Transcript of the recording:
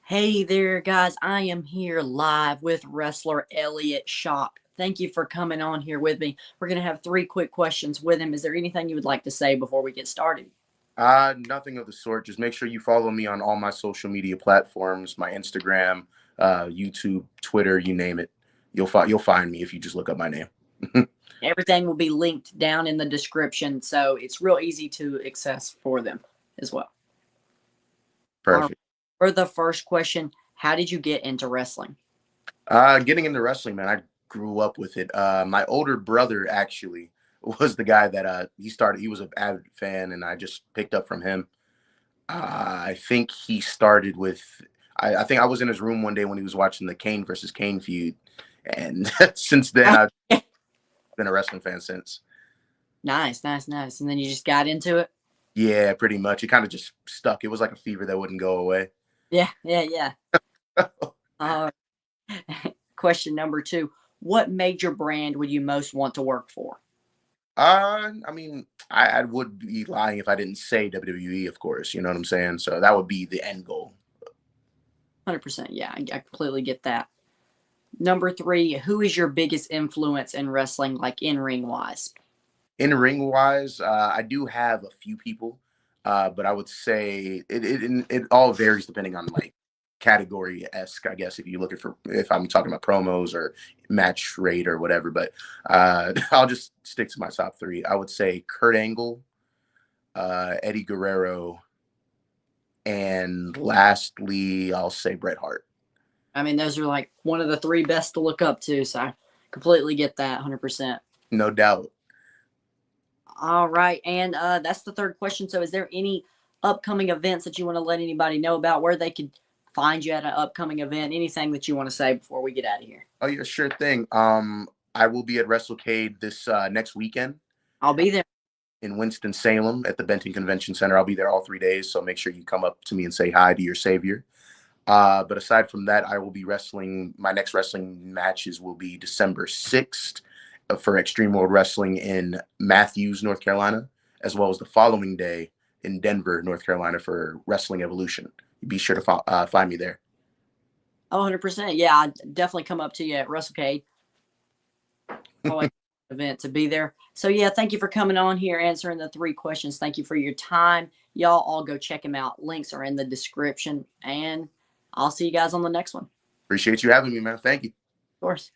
Hey there, guys. I am here live with wrestler Elliot Shock. Thank you for coming on here with me. We're going to have three quick questions with him. Is there anything you would like to say before we get started? Nothing of the sort. Just make sure you follow me on all my social media platforms, my Instagram, YouTube, Twitter, you name it. You'll find me if you just look up my name. Everything will be linked down in the description, so it's real easy to access for them as well. All right. Perfect. For the first question, how did you get into wrestling? Getting into wrestling, man, I grew up with it. My older brother actually was the guy that he started. He was an avid fan, and I just picked up from him. I think he started with. I think I was in his room one day when he was watching the Kane versus Kane feud, and since then I've been a wrestling fan since. Nice, nice, nice. And then you just got into it? Yeah, pretty much. It kind of just stuck. It was like a fever that wouldn't go away. Yeah, yeah, yeah. Uh, Question number two. What major brand would you most want to work for? I mean, I would be lying if I didn't say WWE, of course. You know what I'm saying? So that would be the end goal. 100%. Yeah, I completely get that. Number three, who is your biggest influence in wrestling, like in ring wise? In ring wise, I do have a few people, but I would say it all varies depending on like category esque. I guess if I'm talking about promos or match rate or whatever, but I'll just stick to my top three. I would say Kurt Angle, Eddie Guerrero, and lastly, I'll say Bret Hart. I mean, those are like one of the three best to look up to. So I completely get that 100%. No doubt. All right. And that's the third question. So is there any upcoming events that you want to let anybody know about, where they could find you at an upcoming event? Anything that you want to say before we get out of here? Oh yeah, sure thing. I will be at WrestleCade this next weekend I'll be there. in Winston-Salem at the Benton Convention Center. I'll be there all 3 days, so make sure you come up to me and say hi to your savior. But aside from that, I will be wrestling. My next wrestling matches will be December 6th for Extreme World Wrestling in Matthews, North Carolina, as well as the following day in Denver, North Carolina for Wrestling Evolution. Be sure to find me there. Oh, 100%. Yeah, I definitely come up to you at WrestleCade. Always event to be there. So yeah, thank you for coming on here, answering the three questions. Thank you for your time. Y'all all go check him out. Links are in the description, and I'll see you guys on the next one. Appreciate you having me, man. Thank you. Of course.